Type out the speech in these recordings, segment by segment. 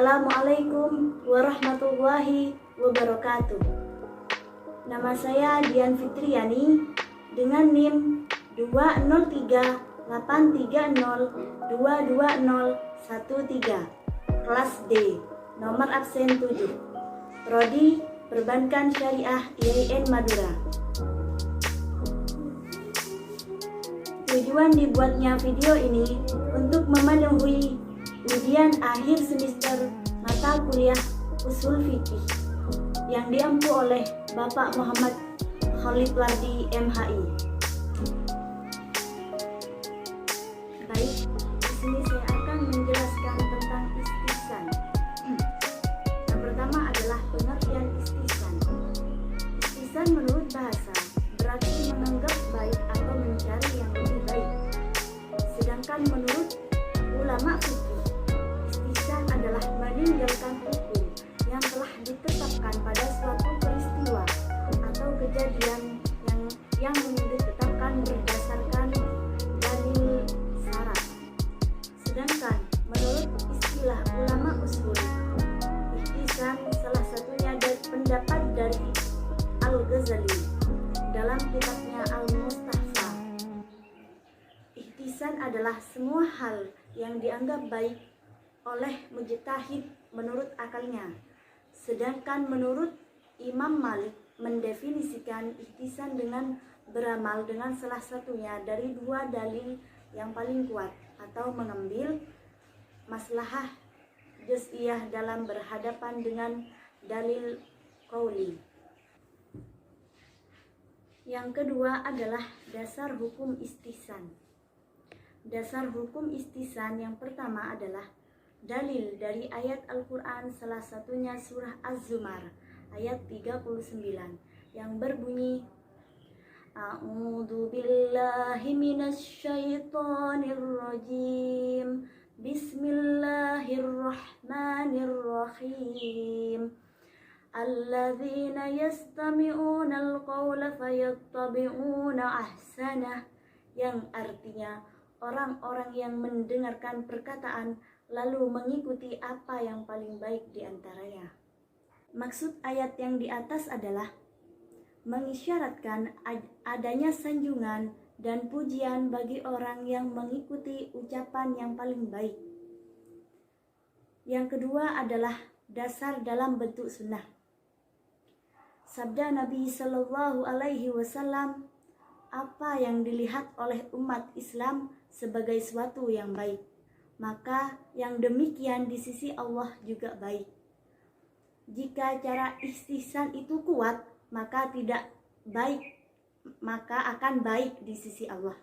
Assalamualaikum warahmatullahi wabarakatuh. Nama saya Dian Fitriani dengan NIM 20383022013, kelas D, nomor absen 7, Prodi Perbankan Syariah IAIN Madura. Tujuan dibuatnya video ini untuk memenuhi ujian akhir semester mata kuliah Ushul Fiqih yang diampu oleh Bapak Muhammad Khalid Wardi MHI. Baik, di sini saya akan menjelaskan tentang istihsan. Yang pertama adalah pengertian istihsan. Istihsan menurut bahasa berarti menganggap baik atau mencari yang lebih baik. Sedangkan menurut ulama fikih, istihsan adalah meninggalkan hukum yang telah ditetapkan pada suatu peristiwa atau kejadian yang ditetapkan berdasarkan dalil syarat. Sedangkan menurut istilah ulama usul, istihsan salah satunya dari pendapat dari Al-Ghazali dalam kitabnya Al-Mustafa. Ihtisan adalah semua hal yang dianggap baik oleh mujtahid menurut akalnya. Sedangkan menurut Imam Malik mendefinisikan ihtisan dengan beramal dengan salah satunya dari dua dalil yang paling kuat atau mengambil maslahah juz'iyah dalam berhadapan dengan dalil qauli. Yang kedua adalah dasar hukum istihsan. Dasar hukum istihsan yang pertama adalah dalil dari ayat Al-Quran, salah satunya surah Az-Zumar ayat 39 yang berbunyi, A'udzu billahi minasyaitonir rajim. Bismillahirrahmanirrahim. Alladzina yastami'una al-qawla fayattabi'una ahsanah, yang artinya orang-orang yang mendengarkan perkataan lalu mengikuti apa yang paling baik di antaranya. Maksud ayat yang di atas adalah mengisyaratkan adanya sanjungan dan pujian bagi orang yang mengikuti ucapan yang paling baik. Yang kedua adalah dasar dalam bentuk sunnah. Sabda Nabi Shallallahu Alaihi Wasallam, apa yang dilihat oleh umat Islam sebagai suatu yang baik, maka yang demikian di sisi Allah juga baik. Jika cara istihsan itu kuat, maka tidak baik, maka akan baik di sisi Allah.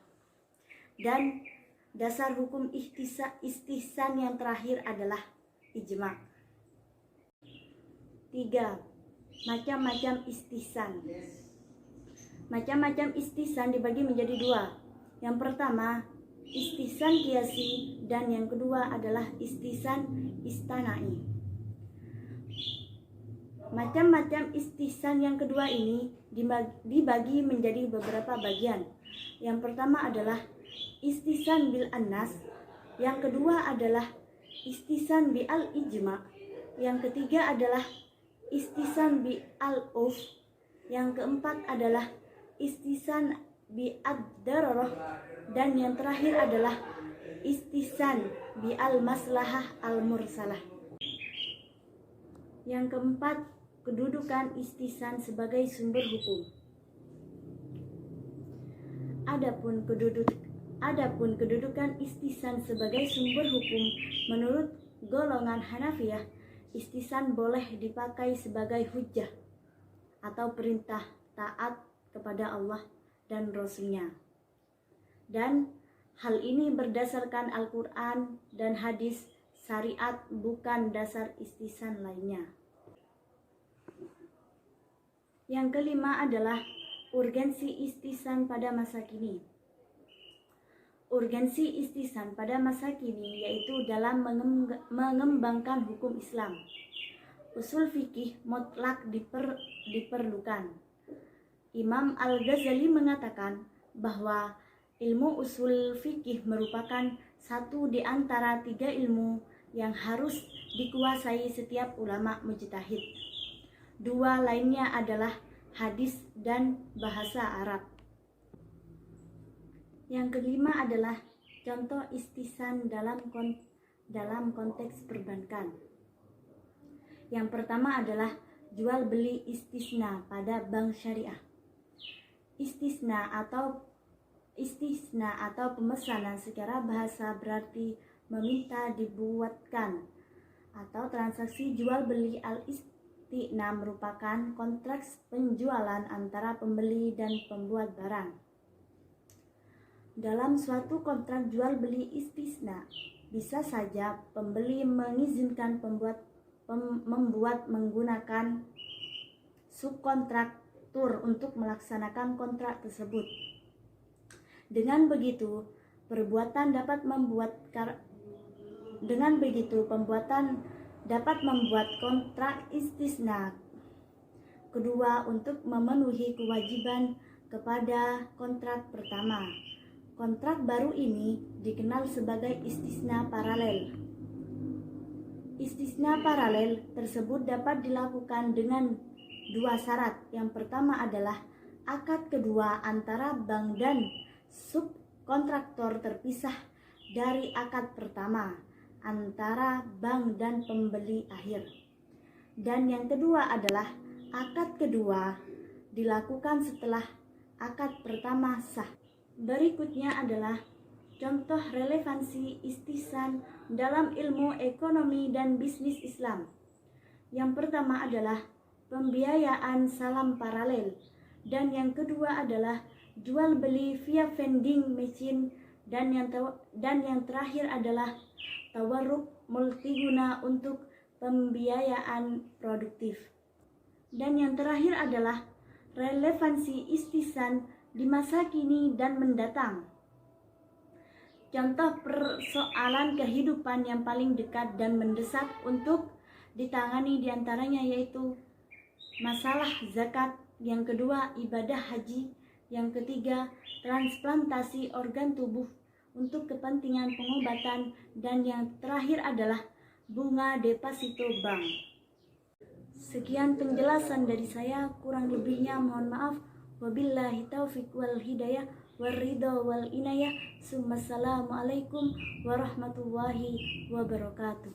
Dan dasar hukum istihsan yang terakhir adalah ijma'. 3. Macam-macam istihsan. Macam-macam istihsan dibagi menjadi dua. Yang pertama, istihsan qiyasi, dan yang kedua adalah istihsan istinai. Macam-macam istihsan yang kedua ini dibagi menjadi beberapa bagian. Yang pertama adalah istihsan bil annas, yang kedua adalah istihsan bi al ijma, yang ketiga adalah istihsan bi al uf, yang keempat adalah istihsan bi ad-dararah, dan yang terakhir adalah istihsan bi al maslahah al mursalah. Yang keempat, kedudukan istihsan sebagai sumber hukum. Adapun kedudukan istihsan sebagai sumber hukum menurut golongan Hanafiyah, istihsan boleh dipakai sebagai hujjah atau perintah taat kepada Allah dan Rasul-Nya. Dan hal ini berdasarkan Al-Quran dan hadis syariat, bukan dasar istihsan lainnya. Yang kelima adalah urgensi istihsan pada masa kini. Urgensi istihsan pada masa kini yaitu dalam mengembangkan hukum Islam. Usul fikih mutlak diperlukan. Imam Al-Ghazali mengatakan bahwa ilmu usul fikih merupakan satu di antara tiga ilmu yang harus dikuasai setiap ulama mujtahid. Dua lainnya adalah hadis dan bahasa Arab. Yang kelima adalah contoh istihsan dalam konteks perbankan. Yang pertama adalah jual beli istisna pada bank syariah. Istisna atau pemesanan secara bahasa berarti meminta dibuatkan, atau transaksi jual beli al-istisna merupakan kontrak penjualan antara pembeli dan pembuat barang. Dalam suatu kontrak jual beli istisna, bisa saja pembeli mengizinkan membuat menggunakan subkontraktur untuk melaksanakan kontrak tersebut. Dengan begitu, pembuatan dapat membuat kontrak istisna kedua untuk memenuhi kewajiban kepada kontrak pertama. Kontrak baru ini dikenal sebagai istisna paralel. Istisna paralel tersebut dapat dilakukan dengan dua syarat. Yang pertama adalah akad kedua antara bank dan subkontraktor terpisah dari akad pertama antara bank dan pembeli akhir. Dan yang kedua adalah akad kedua dilakukan setelah akad pertama sah. Berikutnya adalah contoh relevansi istihsan dalam ilmu ekonomi dan bisnis Islam. Yang pertama adalah pembiayaan salam paralel, dan yang kedua adalah jual beli via vending machine, dan yang terakhir adalah tawarruk multiguna untuk pembiayaan produktif. Dan yang terakhir adalah relevansi istihsan di masa kini dan mendatang. Contoh persoalan kehidupan yang paling dekat dan mendesak untuk ditangani diantaranya yaitu masalah zakat, yang kedua ibadah haji, yang ketiga transplantasi organ tubuh untuk kepentingan pengobatan, dan yang terakhir adalah bunga deposito bank. Sekian penjelasan dari saya, kurang lebihnya mohon maaf. Wabillahi taufiq wal hidayah waridha wal inayah. Assalamualaikum warahmatullahi wabarakatuh.